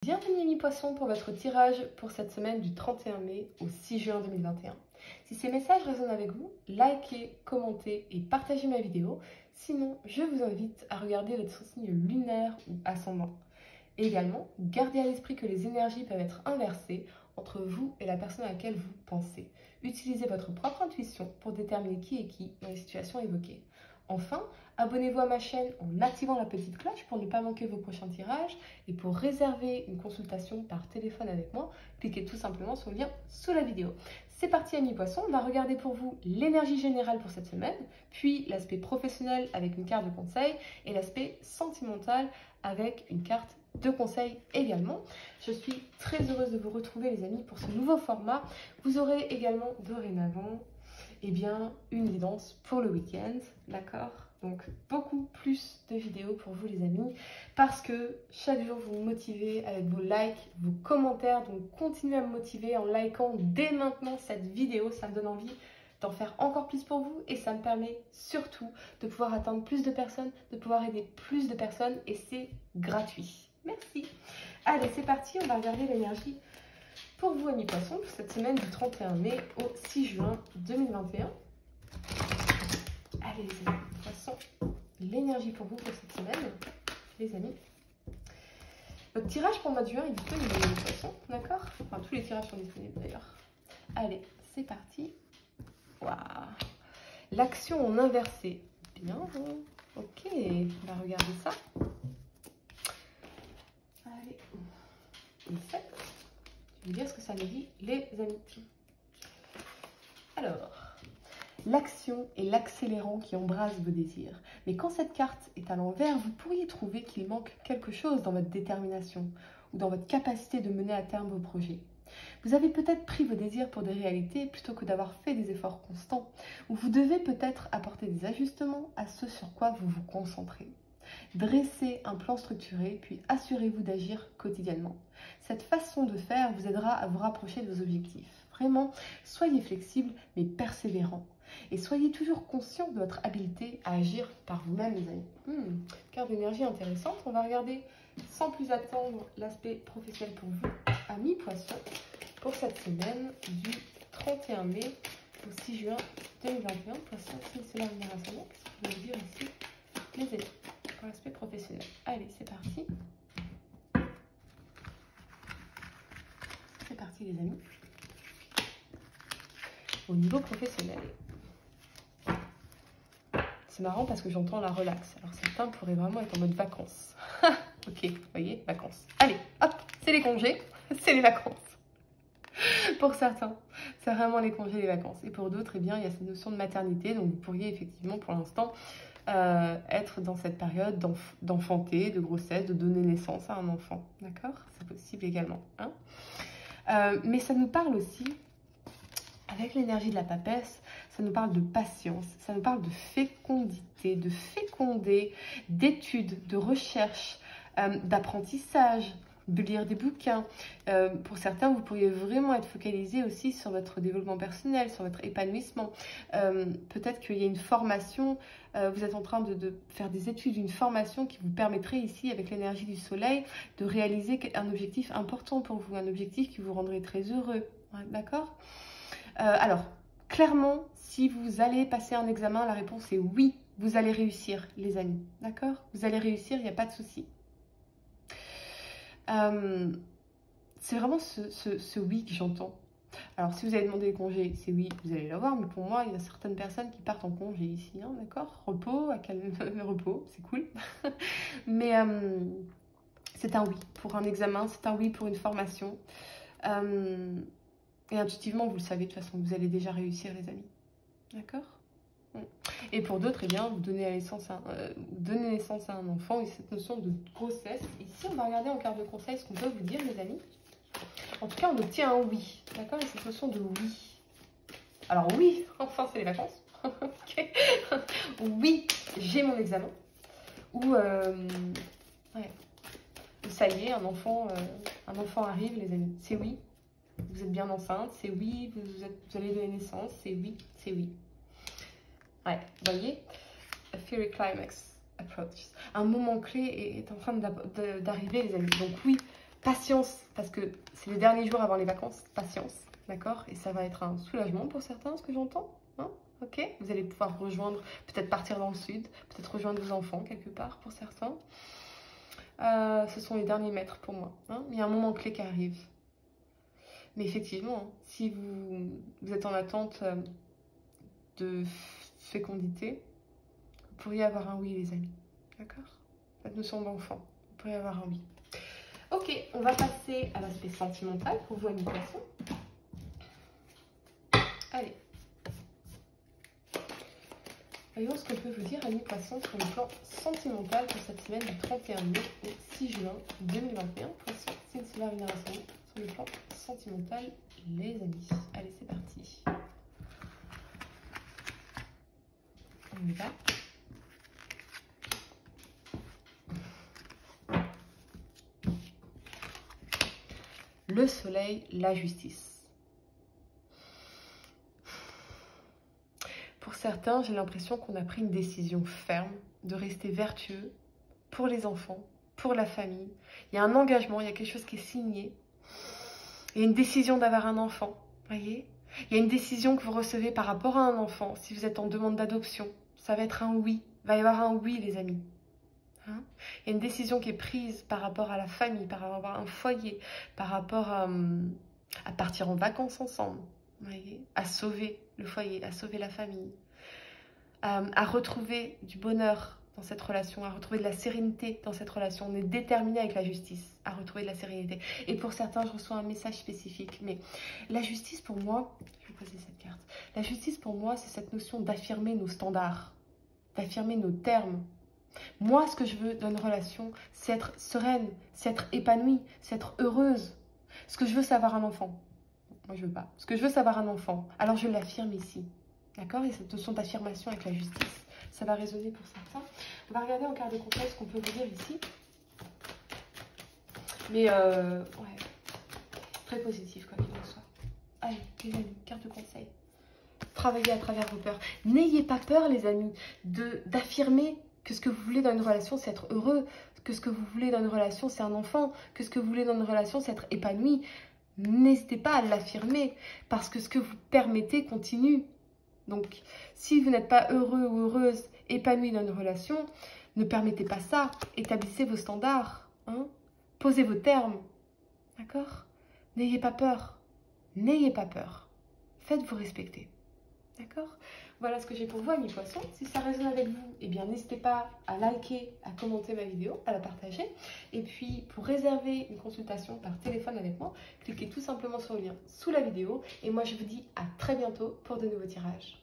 Bienvenue mes poissons pour votre tirage pour cette semaine du 31 mai au 6 juin 2021. Si ces messages résonnent avec vous, likez, commentez et partagez ma vidéo. Sinon, je vous invite à regarder votre signe lunaire ou ascendant. Et également, gardez à l'esprit que les énergies peuvent être inversées entre vous et la personne à laquelle vous pensez. Utilisez votre propre intuition pour déterminer qui est qui dans les situations évoquées. Enfin, abonnez-vous à ma chaîne en activant la petite cloche pour ne pas manquer vos prochains tirages. Et pour réserver une consultation par téléphone avec moi, cliquez tout simplement sur le lien sous la vidéo. C'est parti amis poissons, on va regarder pour vous l'énergie générale pour cette semaine, puis l'aspect professionnel avec une carte de conseil et l'aspect sentimental avec une carte de conseil également. Je suis très heureuse de vous retrouver les amis pour ce nouveau format. Vous aurez également dorénavant une guidance pour le week-end, d'accord? Donc beaucoup plus de vidéos pour vous les amis, parce que chaque jour vous me motivez avec vos likes, vos commentaires, donc continuez à me motiver en likant dès maintenant cette vidéo, ça me donne envie d'en faire encore plus pour vous et ça me permet surtout de pouvoir atteindre plus de personnes, de pouvoir aider plus de personnes et c'est gratuit. Merci. Allez, c'est parti, on va regarder l'énergie pour vous amis poissons pour cette semaine du 31 mai au 6 juin 2021. Allez les amis poissons, l'énergie pour vous pour cette semaine, les amis. Votre tirage pour le mois de juin est disponible les amis poissons, d'accord? Enfin tous les tirages sont disponibles d'ailleurs. Allez, c'est parti. Waouh, l'action en inversé. Bien, ok, on va regarder ça. Allez, et 7. Je vais vous dire ce que ça me dit, les amis. Alors, l'action est l'accélérant qui embrase vos désirs. Mais quand cette carte est à l'envers, vous pourriez trouver qu'il manque quelque chose dans votre détermination ou dans votre capacité de mener à terme vos projets. Vous avez peut-être pris vos désirs pour des réalités plutôt que d'avoir fait des efforts constants, ou vous devez peut-être apporter des ajustements à ce sur quoi vous vous concentrez. Dressez un plan structuré, puis assurez-vous d'agir quotidiennement. Cette façon de faire vous aidera à vous rapprocher de vos objectifs. Vraiment, soyez flexible mais persévérant. Et soyez toujours conscient de votre habileté à agir par vous-même, les amis. Carte d'énergie intéressante. On va regarder sans plus attendre l'aspect professionnel pour vous, amis poissons, pour cette semaine du 31 mai au 6 juin 2021. Poisson, signe solaire lunaire ascendant. Qu'est-ce que je peux vous dire ici, les amis, pour l'aspect professionnel? Allez, c'est parti. C'est parti, les amis. Au niveau professionnel, c'est marrant parce que j'entends la relax. Alors certains pourraient vraiment être en mode vacances. Ok, vous voyez, vacances. Allez, hop, c'est les congés, c'est les vacances. Pour certains, c'est vraiment les congés et les vacances. Et pour d'autres, eh bien, il y a cette notion de maternité. Donc vous pourriez effectivement, pour l'instant, être dans cette période d'enfanter, de grossesse, de donner naissance à un enfant. D'accord? C'est possible également. Hein, mais ça nous parle aussi, avec l'énergie de la papesse, ça nous parle de patience, ça nous parle de fécondité, de féconder, d'études, de recherche, d'apprentissage, de lire des bouquins. Pour certains, vous pourriez vraiment être focalisé aussi sur votre développement personnel, sur votre épanouissement. Peut-être qu'il y a une formation, vous êtes en train de faire des études, une formation qui vous permettrait ici, avec l'énergie du soleil, de réaliser un objectif important pour vous, un objectif qui vous rendrait très heureux. Ouais, d'accord? Alors, clairement, si vous allez passer un examen, la réponse est oui, vous allez réussir, les amis. D'accord? Vous allez réussir, il n'y a pas de souci. C'est vraiment ce oui que j'entends. Alors, si vous avez demandé le congé, c'est oui, vous allez l'avoir. Mais pour moi, il y a certaines personnes qui partent en congé ici, hein, d'accord? Repos, le repos, c'est cool. Mais c'est un oui pour un examen, c'est un oui pour une formation. Et intuitivement, vous le savez de toute façon, vous allez déjà réussir, les amis. D'accord? Et pour d'autres, eh bien, vous donnez naissance à un enfant et cette notion de grossesse. Ici, on va regarder en carte de conseil ce qu'on peut vous dire, les amis. En tout cas, on obtient un oui. D'accord? Et cette notion de oui. Alors oui, enfin, c'est les vacances. Okay. Oui, j'ai mon examen. Ou, ouais. Ça y est, un enfant arrive, les amis. C'est oui. Vous êtes bien enceinte, c'est oui. Vous allez donner naissance, c'est oui, c'est oui. Ouais, vous voyez, a fairy climax approach. Un moment clé est en train d'arriver, les amis. Donc oui, Patience, parce que c'est les derniers jours avant les vacances. Patience, d'accord? Et ça va être un soulagement pour certains, ce que j'entends. Hein, ok? Vous allez pouvoir rejoindre, peut-être partir dans le sud, peut-être rejoindre vos enfants quelque part pour certains. Ce sont les derniers mètres pour moi. Hein. Il y a un moment clé qui arrive. Mais effectivement, hein, si vous êtes en attente de fécondité, vous pourriez avoir un oui, les amis. D'accord? Cette notion d'enfant, vous pourriez avoir un oui. Ok, on va passer à l'aspect sentimental pour vous, amis poissons. Allez. Voyons ce que je peux vous dire, amis poissons, sur le plan sentimental pour cette semaine du 31 mai au 6 juin 2021. Poissons, signe solaire lunaire ascendant, sur le plan sentimental, les amis. Allez, c'est parti. On y va. Le soleil, la justice. Pour certains, j'ai l'impression qu'on a pris une décision ferme de rester vertueux pour les enfants, pour la famille. Il y a un engagement, il y a quelque chose qui est signé. Il y a une décision d'avoir un enfant, voyez. Il y a une décision que vous recevez par rapport à un enfant. Si vous êtes en demande d'adoption, ça va être un oui. Il va y avoir un oui, les amis. Hein? Il y a une décision qui est prise par rapport à la famille, par rapport à un foyer, par rapport à partir en vacances ensemble, voyez, à sauver le foyer, à sauver la famille, à retrouver du bonheur dans cette relation, à retrouver de la sérénité dans cette relation. On est déterminé avec la justice à retrouver de la sérénité. Et pour certains, je reçois un message spécifique. Mais la justice pour moi, je vais poser cette carte. La justice pour moi, c'est cette notion d'affirmer nos standards, d'affirmer nos termes. Moi, ce que je veux dans une relation, c'est être sereine, c'est être épanouie, c'est être heureuse. Ce que je veux, c'est avoir un enfant. Moi, je veux pas. Ce que je veux, c'est avoir un enfant. Alors, je l'affirme ici. D'accord? Et cette notion d'affirmation avec la justice, ça va résonner pour certains. On va regarder en carte de conseil ce qu'on peut vous dire ici. Mais, ouais, très positif, quoi qu'il en soit. Allez, les amis, carte de conseil. Travaillez à travers vos peurs. N'ayez pas peur, les amis, d'affirmer que ce que vous voulez dans une relation, c'est être heureux, que ce que vous voulez dans une relation, c'est un enfant, que ce que vous voulez dans une relation, c'est être épanoui. N'hésitez pas à l'affirmer, parce que ce que vous permettez continue. Donc, si vous n'êtes pas heureux ou heureuse, épanoui dans une relation, ne permettez pas ça. Établissez vos standards. Hein? Posez vos termes. D'accord? N'ayez pas peur. N'ayez pas peur. Faites-vous respecter. D'accord? Voilà ce que j'ai pour vous, amis poissons. Si ça résonne avec vous, eh bien n'hésitez pas à liker, à commenter ma vidéo, à la partager. Et puis, pour réserver une consultation par téléphone avec moi, cliquez tout simplement sur le lien sous la vidéo. Et moi, je vous dis à très bientôt pour de nouveaux tirages.